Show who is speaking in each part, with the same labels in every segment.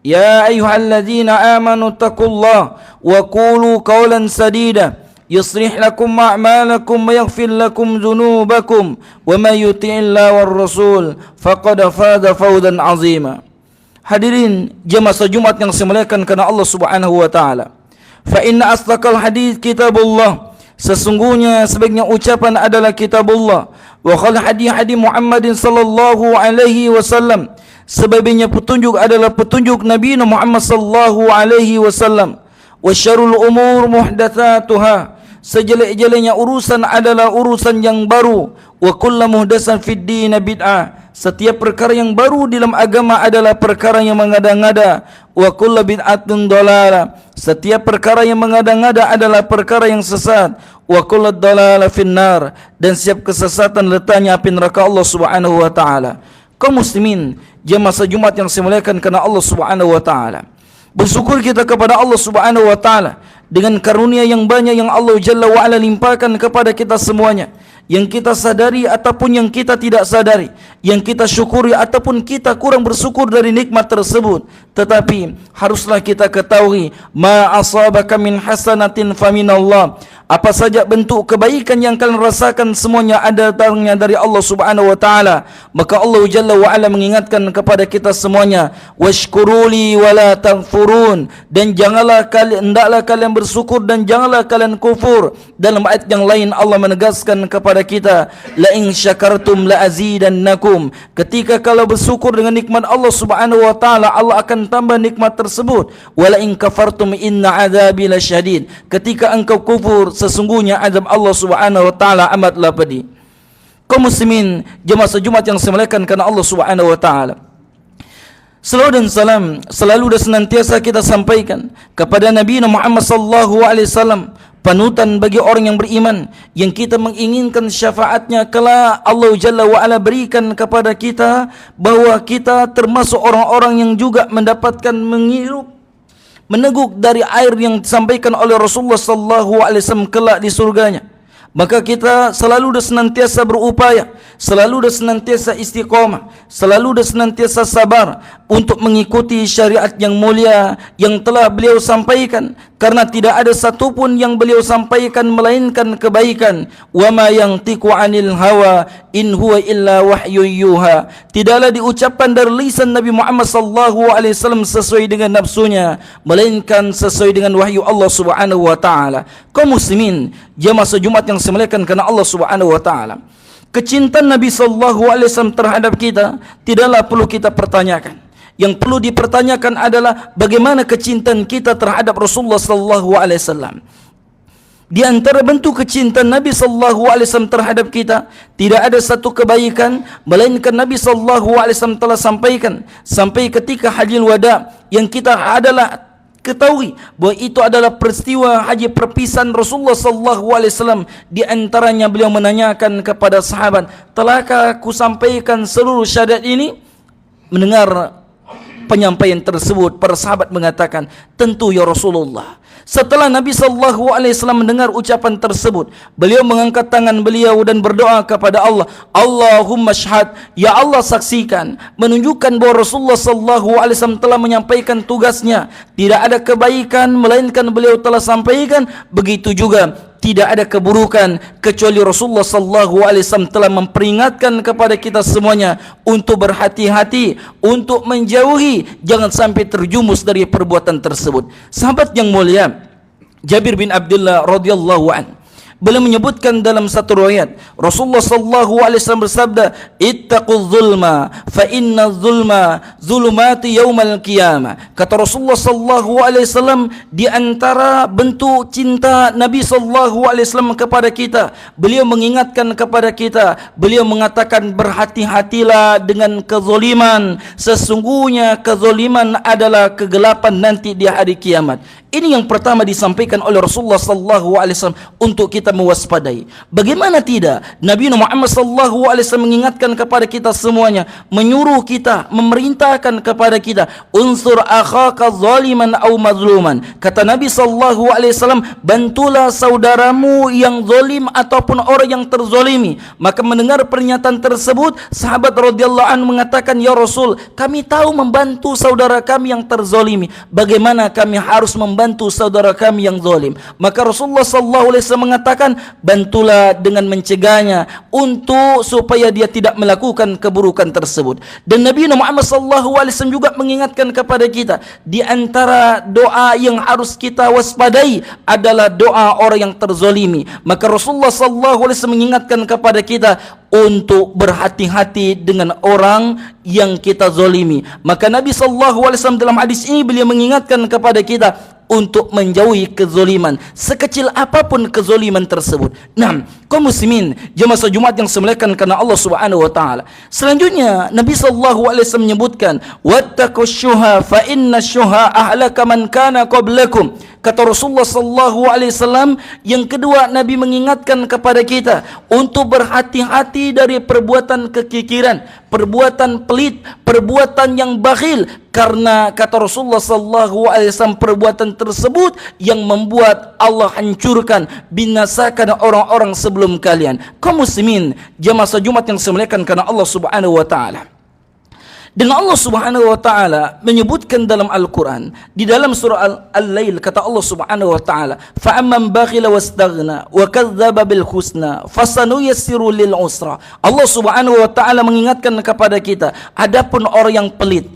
Speaker 1: يا أيها الذين آمنوا اتقوا الله وقولوا قولا سديدا يصلح لكم أعمالكم ويغفر لكم ذنوبكم ومن يطع الله والرسول فقد فاز فوزا عظيما. Hadirin jemaah Jumat yang saya muliakan karena Allah Subhanahu wa taala. Fa inna asdaqal hadits kitabullah. Sesungguhnya sebaiknya ucapan adalah kitabullah. Wa khal hadis Muhammadin sallallahu alaihi wasallam. Sebaiknya petunjuk adalah petunjuk Nabi Muhammad sallallahu alaihi wasallam. Wa syarrul umur muhdatsatuha. Sejelek-jeleknya urusan adalah urusan yang baru. Wa kullu muhdatsan fid din bid'ah. Setiap perkara yang baru dalam agama adalah perkara yang mengada-ngada. Wa kullu bid'atin dhalalah. Setiap perkara yang mengada-ngada adalah perkara yang sesat. Wa kullu dhalalah finnar. Dan setiap kesesatan letaknya api neraka Allah Subhanahu wa taala. Kaum muslimin, jemaah Jumat yang saya muliakan karena Allah Subhanahu wa taala. Bersyukur kita kepada Allah Subhanahu wa taala dengan karunia yang banyak yang Allah Jalla wa ala limpahkan kepada kita semuanya. Yang kita sadari ataupun yang kita tidak sadari, yang kita syukuri ataupun kita kurang bersyukur dari nikmat tersebut. Tetapi haruslah kita ketahui, ma asabaka min hasanatin faminallah. Apa saja bentuk kebaikan yang kalian rasakan semuanya ada datangnya dari Allah Subhanahu wa taala. Maka Allah Jalla wa ala mengingatkan kepada kita semuanya, washkuruli wala takfurun. Dan janganlah kalian, hendaklah kalian bersyukur dan janganlah kalian kufur. Dalam ayat yang lain Allah menegaskan kepada kita, la in syakartum la azidannakum. Ketika kalau bersyukur dengan nikmat Allah Subhanahu wa taala, Allah akan tambah nikmat tersebut. Wala in kafartum inna adzabi lasyadid. Ketika engkau kufur, sesungguhnya azab Allah Subhanahu wa taala amatlah pedih. Kaum muslimin, jemaah Jumat yang saya muliakan karena Allah Subhanahu wa taala. Salawat dan salam selalu dan senantiasa kita sampaikan kepada Nabi Muhammad sallallahu alaihi wasallam, panutan bagi orang yang beriman, yang kita menginginkan syafaatnya kala Allah Jalla wa ala berikan kepada kita, bahwa kita termasuk orang-orang yang juga mendapatkan menghirup meneguk dari air yang disampaikan oleh Rasulullah sallallahu alaihi wasallam kelak di surganya. Maka kita selalu dan senantiasa berupaya, selalu dan senantiasa istiqamah, selalu dan senantiasa sabar untuk mengikuti syariat yang mulia yang telah beliau sampaikan, karena tidak ada satupun yang beliau sampaikan melainkan kebaikan. Wa ma yantiqu 'anil hawa in huwa illa wahyu yuha. Tidaklah diucapkan dari lisan Nabi Muhammad sallallahu alaihi wasallam sesuai dengan nafsunya, melainkan sesuai dengan wahyu Allah Subhanahu wa taala. Kaum muslimin, jemaah Jumat yang saya muliakan karena Allah Subhanahu wa taala. Kecintaan Nabi sallallahu alaihi wasallam terhadap kita tidaklah perlu kita pertanyakan. Yang perlu dipertanyakan adalah bagaimana kecintaan kita terhadap Rasulullah sallallahu alaihi wasallam. Di antara bentuk kecintaan Nabi sallallahu alaihi wasallam terhadap kita, tidak ada satu kebaikan melainkan Nabi sallallahu alaihi wasallam telah sampaikan sampai ketika Hajjil Wada, yang kita adalah ketahui bahwa itu adalah peristiwa haji perpisahan Rasulullah sallallahu alaihi wasallam. Di antaranya beliau menanyakan kepada sahabat, "Telahkah aku sampaikan seluruh syahadat ini?" Mendengar penyampaian tersebut, para sahabat mengatakan, "Tentu ya Rasulullah." Setelah Nabi sallallahu alaihi wasallam mendengar ucapan tersebut, beliau mengangkat tangan beliau dan berdoa kepada Allah, "Allahumma syhad, ya Allah saksikan," menunjukkan bahwa Rasulullah sallallahu alaihi wasallam telah menyampaikan tugasnya. Tidak ada kebaikan melainkan beliau telah sampaikan. Begitu juga tidak ada keburukan kecuali Rasulullah sallallahu alaihi wasallam telah memperingatkan kepada kita semuanya untuk berhati-hati, untuk menjauhi, jangan sampai terjumus dari perbuatan tersebut. Sahabat yang mulia Jabir bin Abdullah radhiyallahu an, beliau menyebutkan dalam satu riwayat, Rasulullah sallallahu alaihi wasallam bersabda, "Ittaqul zulma fa inna zulma zulumati yaumal qiyamah." Kata Rasulullah sallallahu alaihi wasallam, di antara bentuk cinta Nabi sallallahu alaihi wasallam kepada kita, beliau mengingatkan kepada kita, beliau mengatakan, berhati-hatilah dengan kezaliman, sesungguhnya kezaliman adalah kegelapan nanti di hari kiamat. Ini yang pertama disampaikan oleh Rasulullah sallallahu alaihi wasallam untuk kita mewaspadai. Bagaimana tidak? Nabi Muhammad sallallahu alaihi wasallam mengingatkan kepada kita semuanya, menyuruh kita, memerintahkan kepada kita, unsur akhaka zaliman aw mazluman. Kata Nabi sallallahu alaihi wasallam, bantulah saudaramu yang zalim ataupun orang yang terzalimi. Maka mendengar pernyataan tersebut, sahabat radhiyallahu anhu mengatakan, ya Rasul, kami tahu membantu saudara kami yang terzalimi. Bagaimana kami harus membantu saudara kami yang zalim? Maka Rasulullah sallallahu alaihi wasallam mengatakan, bantulah dengan mencegahnya untuk supaya dia tidak melakukan keburukan tersebut. Dan Nabi Muhammad sallallahu alaihi wasallam juga mengingatkan kepada kita, di antara doa yang harus kita waspadai adalah doa orang yang terzalimi. Maka Rasulullah sallallahu alaihi wasallam mengingatkan kepada kita untuk berhati-hati dengan orang yang kita zalimi. Maka Nabi sallallahu alaihi wasallam dalam hadis ini beliau mengingatkan kepada kita untuk menjauhi kezaliman, sekecil apapun kezaliman tersebut. Nah, kaum muslimin, jemaah Jumat yang semuliakan karena Allah Subhanahu wa taala. Selanjutnya Nabi sallallahu alaihi wasallam menyebutkan, wattaqussyuha fa innasyuha ahlaka man kana qablakum. Kata Rasulullah sallallahu alaihi wasallam, yang kedua Nabi mengingatkan kepada kita untuk berhati-hati dari perbuatan kekikiran, perbuatan pelit, perbuatan yang bakhil, karena kata Rasulullah sallallahu alaihi wasallam perbuatan tersebut yang membuat Allah hancurkan, binasakan orang-orang sebelum kalian. Kaum muslimin, jemaah Jumat yang semuliakan karena Allah Subhanahu wa taala. Dan Allah Subhanahu wa taala menyebutkan dalam Al-Qur'an di dalam surah Al-Lail, kata Allah Subhanahu wa taala, fa amman bakhila wastaghna wa kadzdzaba bil husna fasanuyassiru lil usra. Allah Subhanahu wa taala mengingatkan kepada kita, adapun orang yang pelit,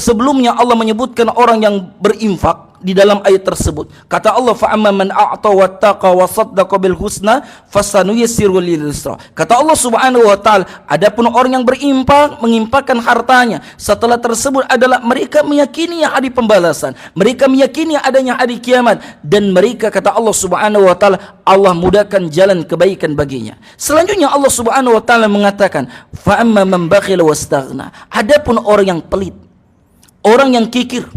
Speaker 1: sebelumnya Allah menyebutkan orang yang berinfak di dalam ayat tersebut. Kata Allah, fa amma man a'ta wattaqa wa saddaqa bil husna fasanuyassiru lil yusra. Kata Allah Subhanahu wa taala, adapun orang yang berinfak, menginfakkan hartanya, setelah tersebut adalah mereka meyakini hari pembalasan, mereka meyakini adanya hari kiamat, dan mereka, kata Allah Subhanahu wa taala, Allah mudahkan jalan kebaikan baginya. Selanjutnya Allah Subhanahu wa taala mengatakan, fa amma man bakhila wastaghna. Adapun orang yang pelit, orang yang kikir,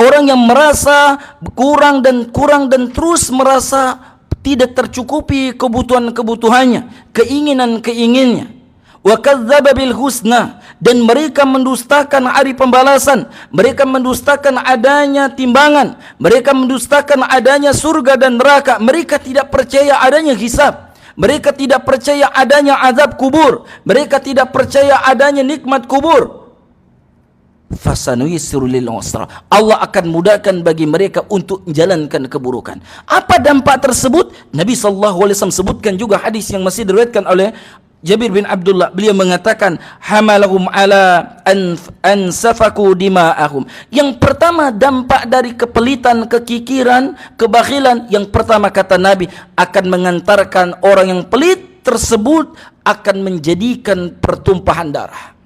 Speaker 1: orang yang merasa kurang dan terus merasa tidak tercukupi kebutuhan-kebutuhannya, keinginan-keinginannya. Wa kadzdzaba bil husna, dan mereka mendustakan hari pembalasan, mereka mendustakan adanya timbangan, mereka mendustakan adanya surga dan neraka, mereka tidak percaya adanya hisab, mereka tidak percaya adanya azab kubur, mereka tidak percaya adanya nikmat kubur. Fasanuyassiru lil usra. Allah akan mudahkan bagi mereka untuk menjalankan keburukan. Apa dampak tersebut? Nabi sallallahu alaihi wasallam sebutkan juga hadis yang masih diriwayatkan oleh Jabir bin Abdullah. Beliau mengatakan, hamalahum ala an safaku dima'ahum. Yang pertama dampak dari kepelitan, kekikiran, kebakhilan, yang pertama kata Nabi, akan mengantarkan orang yang pelit tersebut akan menjadikan pertumpahan darah.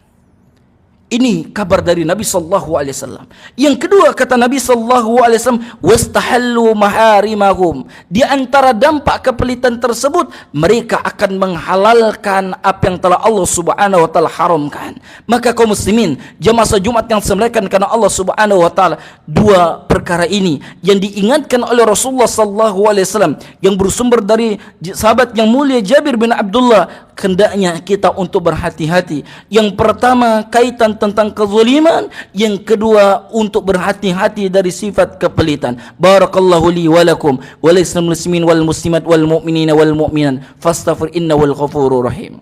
Speaker 1: Ini kabar dari Nabi sallallahu alaihi wasallam. Yang kedua kata Nabi sallallahu alaihi wasallam, wastahallu maharimahum. Di antara dampak kepelitan tersebut, mereka akan menghalalkan apa yang telah Allah Subhanahu wa taala haramkan. Maka kaum muslimin, jemaah Jumat yang dimuliakan karena Allah Subhanahu wa taala, dua perkara ini yang diingatkan oleh Rasulullah sallallahu alaihi wasallam yang bersumber dari sahabat yang mulia Jabir bin Abdullah, hendaknya kita untuk berhati-hati. Yang pertama kaitan tentang kezaliman, yang kedua untuk berhati-hati dari sifat kepelitan. Barakallahu li wa lakum wa lisal muslimin wal muslimat wal mu'minina wal mu'minat fastaghfir innahu wal ghafurur rahim.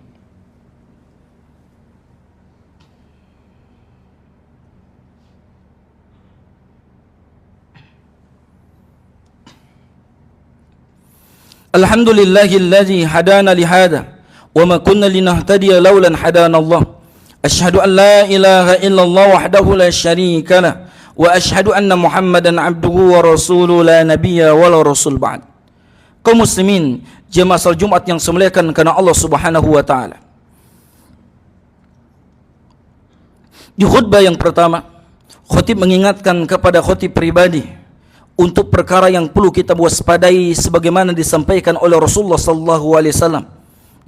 Speaker 1: Alhamdulillahilladzi hadana li hada wa ma kunna linahtadiya laulan hadana Allah. Asyhadu an la ilaha illallah wahdahu la syarika lah wa asyhadu anna Muhammadan abduhu wa rasuluhu la nabiyya wa la rasul ba'd. Kaum muslimin, jemaah salat Jumat yang semuliakan karena Allah Subhanahu wa taala. Di khutbah yang pertama, khatib mengingatkan kepada khatib pribadi untuk perkara yang perlu kita waspadai sebagaimana disampaikan oleh Rasulullah sallallahu alaihi wasallam.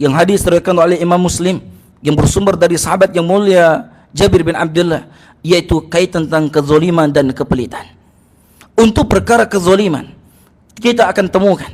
Speaker 1: Yang hadis diriwayatkan oleh Imam Muslim yang bersumber dari sahabat yang mulia Jabir bin Abdullah, yaitu kaitan tentang kezaliman dan kepelitan. untuk perkara kezaliman. Kita akan temukan,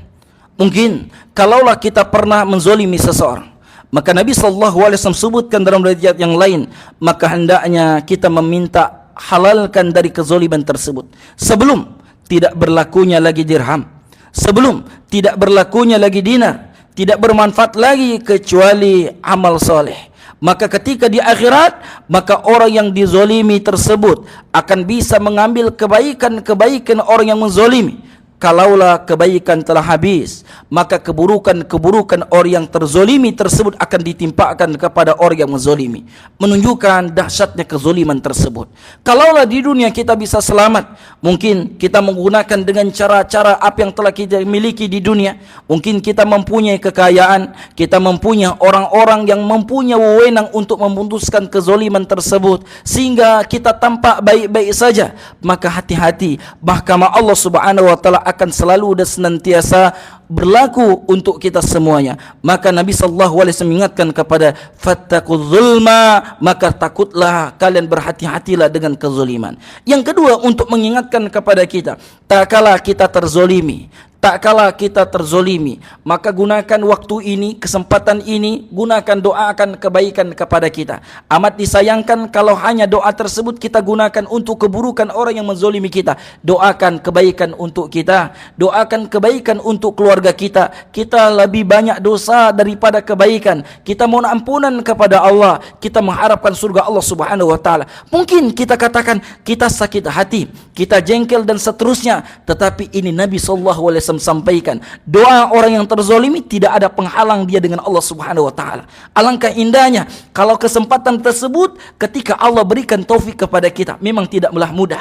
Speaker 1: mungkin kalaulah kita pernah menzalimi seseorang, maka Nabi SAW sebutkan dalam riwayat yang lain, maka hendaknya kita meminta halalkan dari kezaliman tersebut sebelum tidak berlakunya lagi dirham, sebelum tidak berlakunya lagi dinar, tidak bermanfaat lagi kecuali amal soleh. Maka ketika di akhirat, maka orang yang dizalimi tersebut akan bisa mengambil kebaikan-kebaikan orang yang menzalimi. Kalaulah kebaikan telah habis, maka keburukan-keburukan orang yang terzolimi tersebut akan ditimpakan kepada orang yang menzolimi. Menunjukkan dahsyatnya kezoliman tersebut. Kalaulah di dunia kita bisa selamat, mungkin kita menggunakan dengan cara-cara apa yang telah kita miliki di dunia. Mungkin kita mempunyai kekayaan, kita mempunyai orang-orang yang mempunyai wewenang untuk memutuskan kezoliman tersebut, sehingga kita tampak baik-baik saja. Maka hati-hati, mahkamah Allah Subhanahu wa Ta'ala akan selalu dan senantiasa berlaku untuk kita semuanya. Maka Nabi SAW mengingatkan kepada fattaqul zulma, maka takutlah kalian, berhati-hatilah dengan kezaliman. Yang kedua, untuk mengingatkan kepada kita, tak kala kita terzolimi, tak kala kita terzolimi, maka gunakan waktu ini, kesempatan ini, gunakan doakan kebaikan kepada kita. Amat disayangkan kalau hanya doa tersebut kita gunakan untuk keburukan orang yang menzolimi kita. Doakan kebaikan untuk kita, doakan kebaikan untuk keluarga kita. Kita lebih banyak dosa daripada kebaikan. Kita mohon ampunan kepada Allah, kita mengharapkan surga Allah Subhanahu wa Ta'ala. Mungkin kita katakan kita sakit hati, kita jengkel dan seterusnya, tetapi ini Nabi SAW sampaikan, doa orang yang terzolimi tidak ada penghalang dia dengan Allah Subhanahu wa Ta'ala. Alangkah indahnya kalau kesempatan tersebut ketika Allah berikan taufik kepada kita. Memang tidaklah mudah,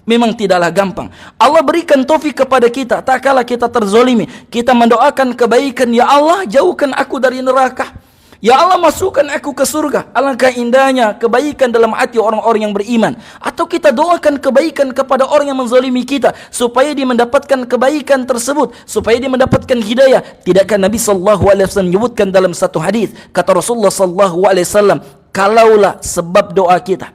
Speaker 1: memang tidaklah gampang. Allah berikan taufik kepada kita, tak kala kita terzolimi, kita mendoakan kebaikan, ya Allah jauhkan aku dari neraka, ya Allah masukkan aku ke surga. Alangkah indahnya kebaikan dalam hati orang-orang yang beriman. Atau kita doakan kebaikan kepada orang yang menzalimi kita, supaya dia mendapatkan kebaikan tersebut, supaya dia mendapatkan hidayah. Tidakkah Nabi SAW menyebutkan dalam satu hadis, kata Rasulullah SAW, kalaulah sebab doa kita,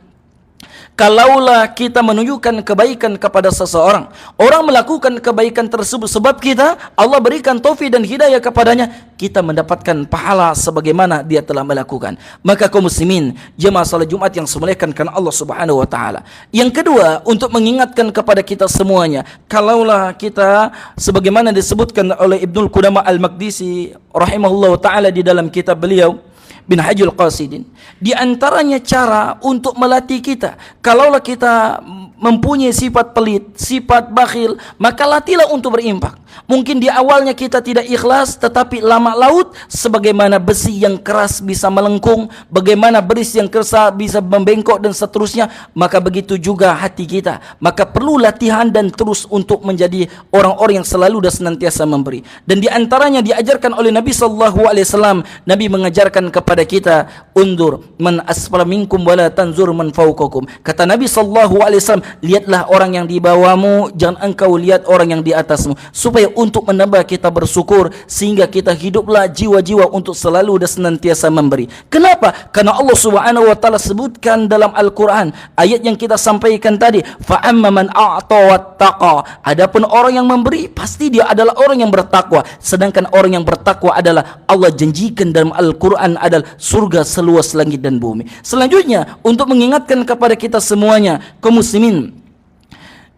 Speaker 1: kalaulah kita menunjukkan kebaikan kepada seseorang, orang melakukan kebaikan tersebut sebab kita, Allah berikan taufik dan hidayah kepadanya, kita mendapatkan pahala sebagaimana dia telah melakukan. Maka kaum muslimin, jemaah salat Jumat yang dimuliakan karena Allah Subhanahu wa Ta'ala. Yang kedua, untuk mengingatkan kepada kita semuanya, kalaulah kita sebagaimana disebutkan oleh Ibnul Qudamah Al-Maqdisi rahimahullah ta'ala di dalam kitab beliau Minhajul Qasidin, di antaranya cara untuk melatih kita, kalaulah kita mempunyai sifat pelit, sifat bakhil, maka latihlah untuk berimpak. Mungkin di awalnya kita tidak ikhlas, tetapi lama laut sebagaimana besi yang keras bisa melengkung, bagaimana beris yang keras bisa membengkok dan seterusnya, maka begitu juga hati kita. Maka perlu latihan dan terus untuk menjadi orang-orang yang selalu dan senantiasa memberi. Dan di antaranya diajarkan oleh Nabi SAW, Nabi mengajarkan kepada kita, undur man asfala minkum wala tanzur man fawqakum. Kata Nabi SAW, lihatlah orang yang di bawahmu, jangan engkau lihat orang yang di atasmu, supaya untuk menambah kita bersyukur, sehingga kita hiduplah jiwa-jiwa untuk selalu dan senantiasa memberi. Kenapa? Karena Allah Subhanahu wa Ta'ala sebutkan dalam Al-Quran, ayat yang kita sampaikan tadi, fa'amma man a'ta wattaqa, adapun orang yang memberi pasti dia adalah orang yang bertakwa. Sedangkan orang yang bertakwa adalah Allah janjikan dalam Al-Quran adalah surga seluas langit dan bumi. Selanjutnya, untuk mengingatkan kepada kita semuanya, kaum muslimin,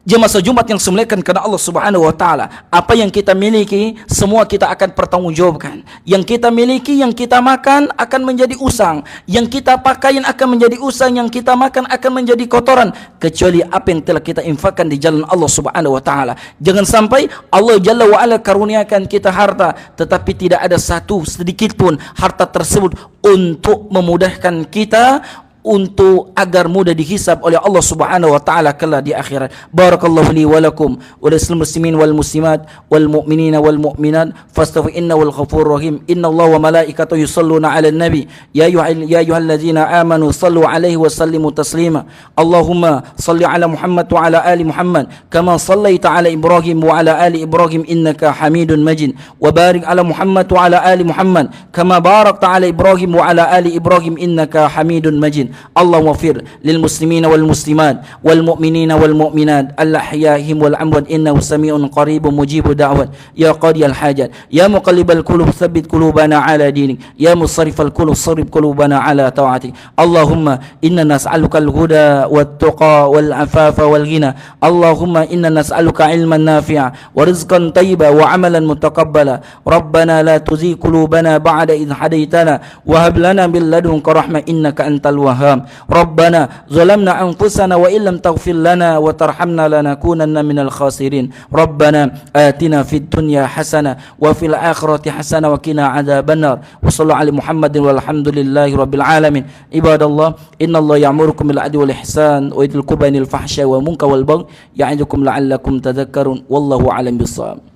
Speaker 1: jemaah Jumat yang dimuliakan karena Allah Subhanahu wa Ta'ala, apa yang kita miliki semua kita akan pertanggungjawabkan. Yang kita miliki, yang kita makan akan menjadi usang, yang kita pakaian akan menjadi usang, yang kita makan akan menjadi kotoran, kecuali apa yang telah kita infakkan di jalan Allah Subhanahu wa Ta'ala. Jangan sampai Allah Jalla wa Ala karuniakan kita harta, tetapi tidak ada satu sedikit pun harta tersebut untuk memudahkan kita, untuk agar mudah dihisab oleh Allah Subhanahu wa Ta'ala kelak di akhirat. Barakallahu li wa lakum wa lil muslimin wal muslimat wal mu'minina wal mu'minat fastaghfiru innahu wal ghafurur rahim. Innallaha wa malaikatahu yusalluna 'alan nabi ya ayyuhalladzina amanu sallu 'alaihi wa sallimu taslima. Allahumma salli 'ala Muhammad wa 'ala ali Muhammad kama sallaita 'ala Ibrahim wa 'ala ali Ibrahim innaka Hamidun Majid. Wa barik 'ala Muhammad wa 'ala ali Muhammad kama barakta 'ala Ibrahim wa 'ala ali Ibrahim innaka Hamidun Majid. Allahumma fir lil muslimina wal muslimat wal mu'minina wal mu'minat al-ahya'ihim wal amwat innahu sami'un qaribun mujibu da'wat ya qadiyal hajat ya muqallibal qulub tsabbit qulubana ala dinik ya musarrifal qulub sarrif qulubana ala ta'atik. Allahumma inna nas'aluka al-huda wat tuqa wal afafa wal ghina. Allahumma inna nas'aluka ilman nafi'a wa rizqan tayyiba wa amalan mutaqabbala. Rabbana la tuzigh qulubana ba'da idh hadaytana wa hab lana min ladunka rahmah innaka antal wahhab. Rabbana zalamna anfusana wa illam taghfir lana wa tarhamna lanakunanna minal khasirin. Rabbana atina fid dunya hasanah wa fil akhirati hasanah wa qina adzabannar. Wa sallallahu ala Muhammadin walhamdulillahi rabbil alamin. Ibadallah, innallaha ya'murukum bil adli wal ihsan wa yadhil qurba wal fahsya wal munkar wal baghi ya'idukum la'allakum tadhakkarun. Wallahu a'lam bissawab.